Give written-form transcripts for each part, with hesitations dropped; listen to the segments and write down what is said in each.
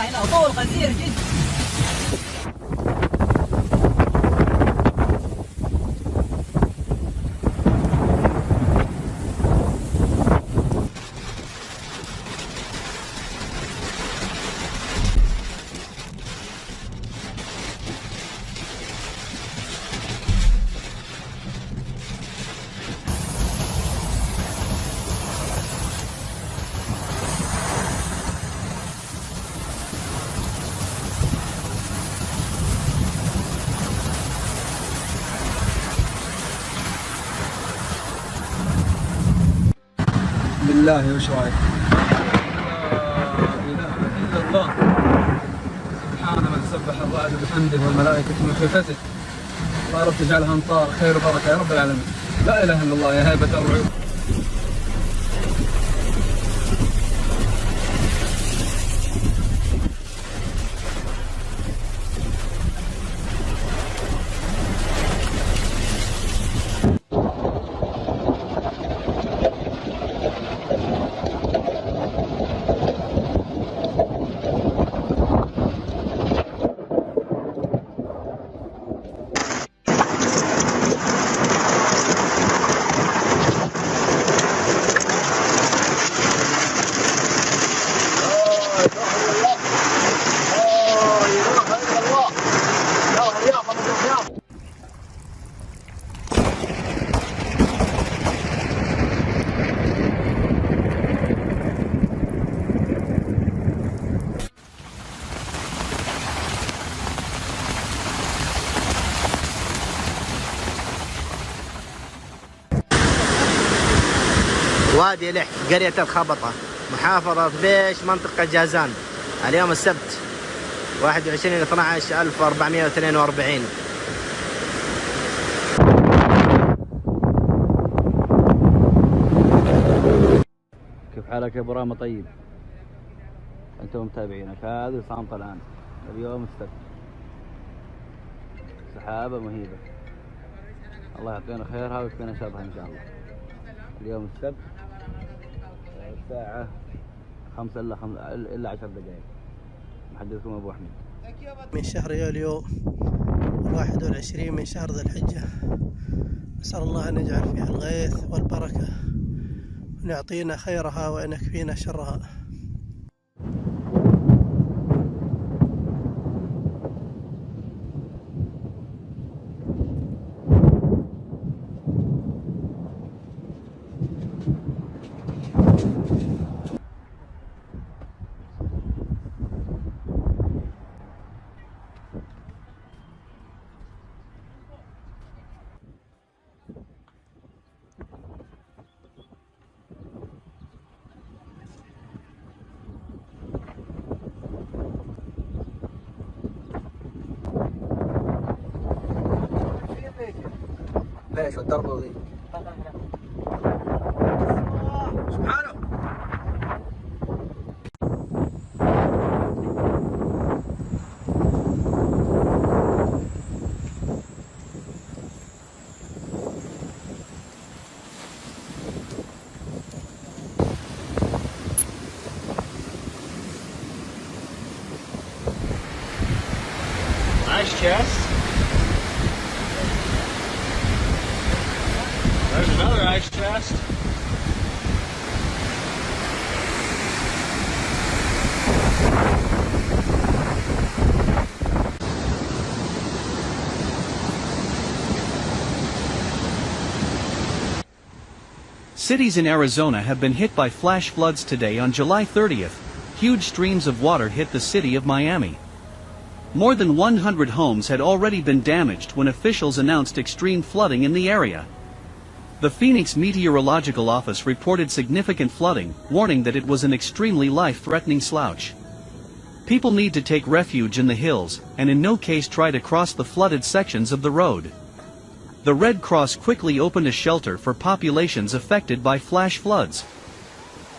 هنا طول غزير جدا. بالله وش رايك؟ لا اله الا الله سبحان من سبح الرعد بحمده والملائكه من خيفته يا رب تجعلها امطار خير وبركه يا رب العالمين. لا اله الا الله يا هيبه الرعود. وادي لح قرية الخبطة محافظة بيش منطقة جازان. اليوم السبت 21/12/1442. كيف حالك يا ابو رامة؟ طيب انتم متابعينك. هذه صامتة الان اليوم السبت، سحابة مهيبة، الله يعطينا خيرها ويكفينا شرها ان شاء الله. اليوم السبت الساعة 5 إلا 10 دقائق. محدثكم أبو أحمد. من شهر يوليو 21 من شهر ذي الحجة. نسأل الله أن يجعل فيها الغيث والبركة وأن يعطينا خيرها وأن يكفينا شرها. ليش والدرب ذي سبحانه. Nice chest. There's another ice chest. Cities in Arizona have been hit by flash floods today on July 30th. Huge streams of water hit the city of Miami. More than 100 homes had already been damaged when officials announced extreme flooding in the area. The Phoenix Meteorological Office reported significant flooding, warning that it was an extremely life-threatening slouch. People need to take refuge in the hills, and in no case try to cross the flooded sections of the road. The Red Cross quickly opened a shelter for populations affected by flash floods.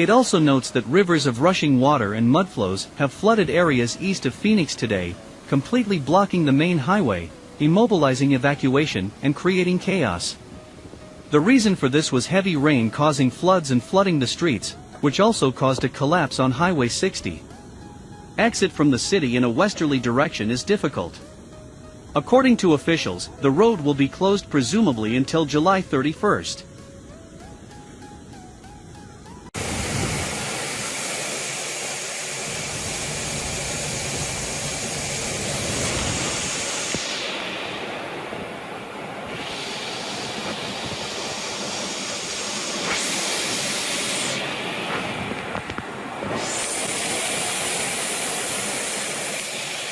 It also notes that rivers of rushing water and mudflows have flooded areas east of Phoenix today, completely blocking the main highway, immobilizing evacuation and creating chaos. The reason for this was heavy rain causing floods and flooding the streets, which also caused a collapse on Highway 60. exit from the city in a westerly direction is difficult. According to officials, the road will be closed presumably until July 31st.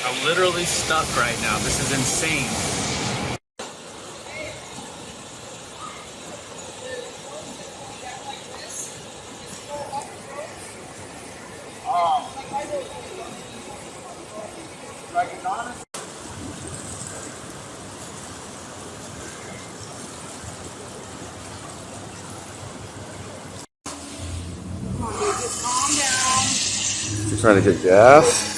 I'm literally stuck right now. This is insane. You're trying to get gas?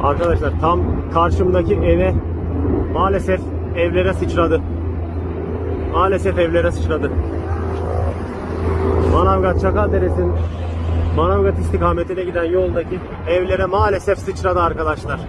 Arkadaşlar tam karşımdaki eve maalesef evlere sıçradı. Maalesef evlere sıçradı. Manavgat-Çakaldere'sin Manavgat istikametine giden yoldaki evlere maalesef sıçradı arkadaşlar.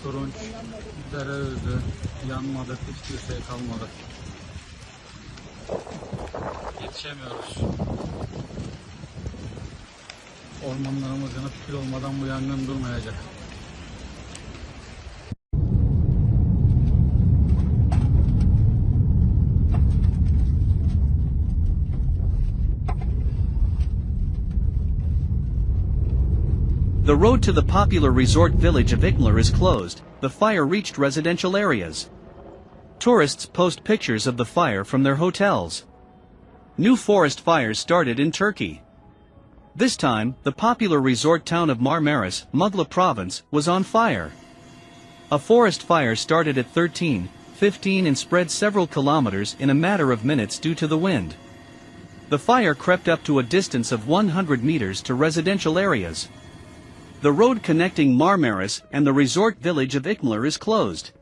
Turunç, dere özü, yanmadık, hiçbir şey kalmadı. Yetişemiyoruz. Ormanlarımız yanıp kül olmadan bu yangın durmayacak. The road to the popular resort village of Ikmler is closed. The fire reached residential areas. Tourists post pictures of the fire from their hotels. New forest fires started in Turkey. This time, the popular resort town of Marmaris, Mugla province, was on fire. A forest fire started at 13:15 and spread several kilometers in a matter of minutes due to the wind. The fire crept up to a distance of 100 meters to residential areas. The road connecting Marmaris and the resort village of Ikmler is closed.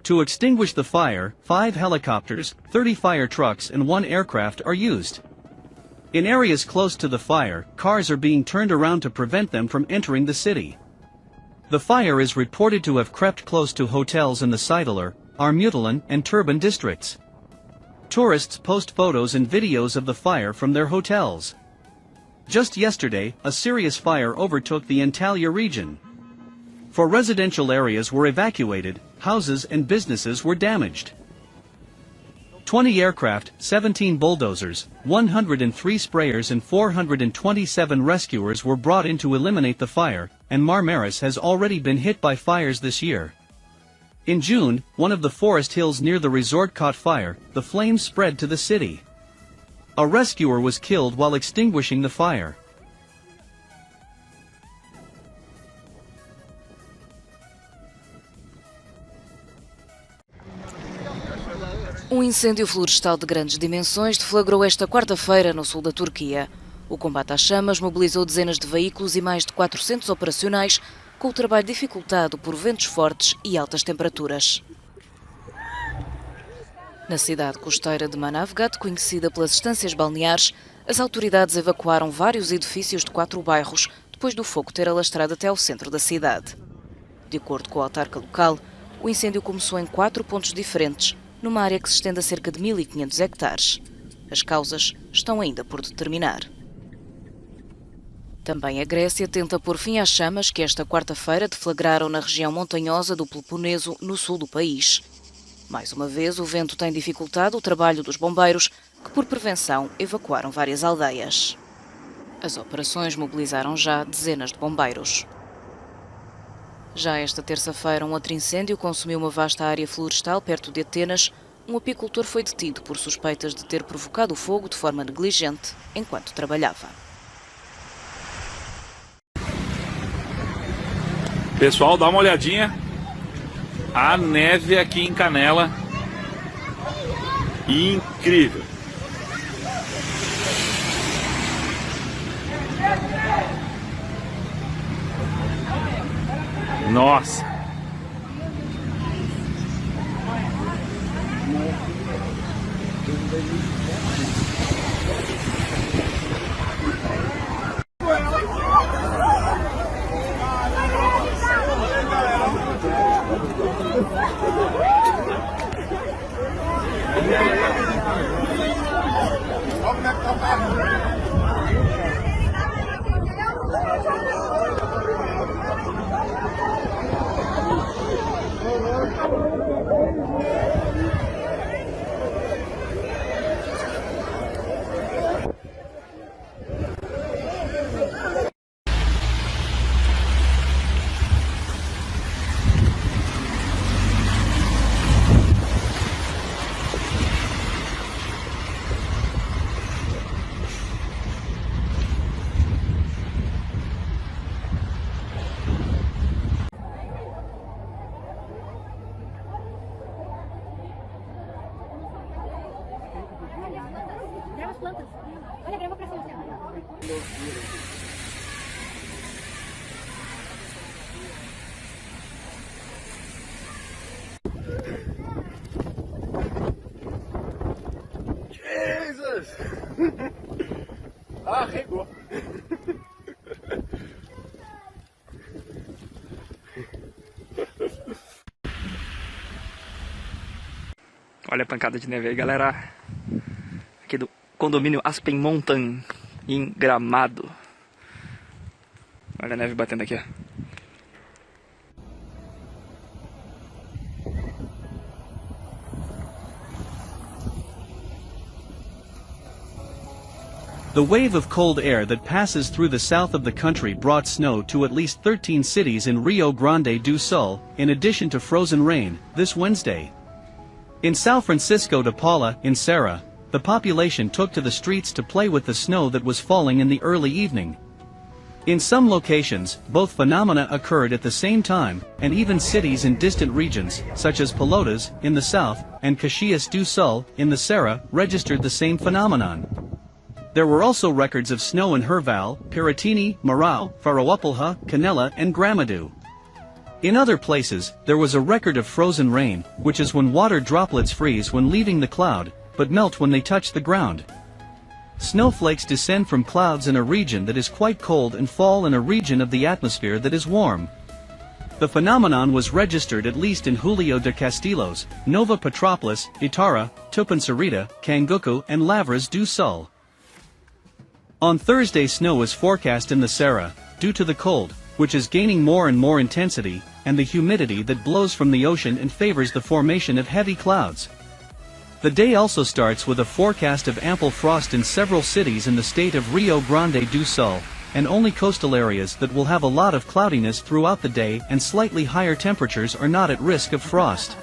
To extinguish the fire, 5 helicopters, 30 fire trucks and 1 aircraft are used. In areas close to the fire, cars are being turned around to prevent them from entering the city. The fire is reported to have crept close to hotels in the Seydalar, Armutalan and Turban districts. Tourists post photos and videos of the fire from their hotels. Just yesterday, a serious fire overtook the Antalya region. 4 residential areas were evacuated, houses and businesses were damaged. 20 aircraft, 17 bulldozers, 103 sprayers and 427 rescuers were brought in to eliminate the fire, and Marmaris has already been hit by fires this year. In June, one of the forest hills near the resort caught fire. The flames spread to the city. A rescuer was killed while extinguishing the fire. Um incêndio florestal de grandes dimensões deflagrou esta quarta-feira no sul da Turquia. O combate às chamas mobilizou dezenas de veículos e mais de 400 operacionais, com o trabalho dificultado por ventos fortes e altas temperaturas. Na cidade costeira de Manavgat, conhecida pelas estâncias balneares, as autoridades evacuaram vários edifícios de 4 bairros depois do fogo ter alastrado até ao centro da cidade. De acordo com a autarca local, o incêndio começou em 4 pontos diferentes, numa área que se estende a cerca de 1.500 hectares. As causas estão ainda por determinar. Também a Grécia tenta pôr fim às chamas que esta quarta-feira deflagraram na região montanhosa do Peloponeso, no sul do país. Mais uma vez, o vento tem dificultado o trabalho dos bombeiros, que por prevenção evacuaram várias aldeias. As operações mobilizaram já dezenas de bombeiros. Já esta terça-feira, um outro incêndio consumiu uma vasta área florestal perto de Atenas. Um apicultor foi detido por suspeitas de ter provocado o fogo de forma negligente enquanto trabalhava. Pessoal, dá uma olhadinha. A neve aqui em Canela. Incrível. Nossa. Jesus! Arregou. Olha a pancada de neve aí, galera. Aqui do condomínio Aspen Mountain, em Gramado. Olha a neve batendo aqui, ó. The wave of cold air that passes through the south of the country brought snow to at least 13 cities in Rio Grande do Sul, in addition to frozen rain, this Wednesday. In São Francisco de Paula, in Serra, the population took to the streets to play with the snow that was falling in the early evening. In some locations, both phenomena occurred at the same time, and even cities in distant regions, such as Pelotas, in the south, and Caxias do Sul, in the Serra, registered the same phenomenon. There were also records of snow in Herval, Piratini, Marau, Faroupilha, Canela, and Gramado. In other places, there was a record of frozen rain, which is when water droplets freeze when leaving the cloud, but melt when they touch the ground. Snowflakes descend from clouds in a region that is quite cold and fall in a region of the atmosphere that is warm. The phenomenon was registered at least in Julio de Castillos, Nova Petrópolis, Itara, Tupansarita, Cangucu, and Lavras do Sul. On Thursday, snow is forecast in the Serra, due to the cold, which is gaining more and more intensity, and the humidity that blows from the ocean and favors the formation of heavy clouds. The day also starts with a forecast of ample frost in several cities in the state of Rio Grande do Sul, and only coastal areas that will have a lot of cloudiness throughout the day and slightly higher temperatures are not at risk of frost.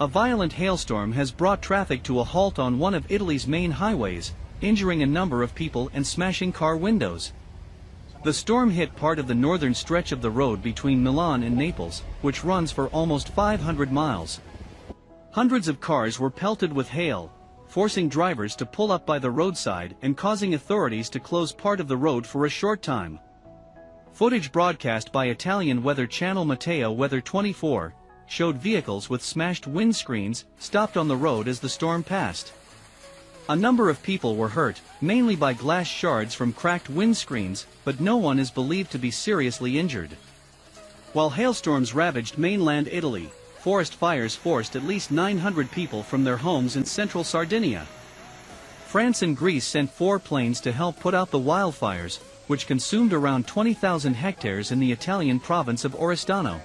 A violent hailstorm has brought traffic to a halt on one of Italy's main highways, injuring a number of people and smashing car windows. The storm hit part of the northern stretch of the road between Milan and Naples, which runs for almost 500 miles. Hundreds of cars were pelted with hail, forcing drivers to pull up by the roadside and causing authorities to close part of the road for a short time. Footage broadcast by Italian weather channel Matteo Weather 24 showed vehicles with smashed windscreens stopped on the road as the storm passed. A number of people were hurt, mainly by glass shards from cracked windscreens, but no one is believed to be seriously injured. While hailstorms ravaged mainland Italy, forest fires forced at least 900 people from their homes in central Sardinia. France and Greece sent 4 planes to help put out the wildfires, which consumed around 20,000 hectares in the Italian province of Oristano.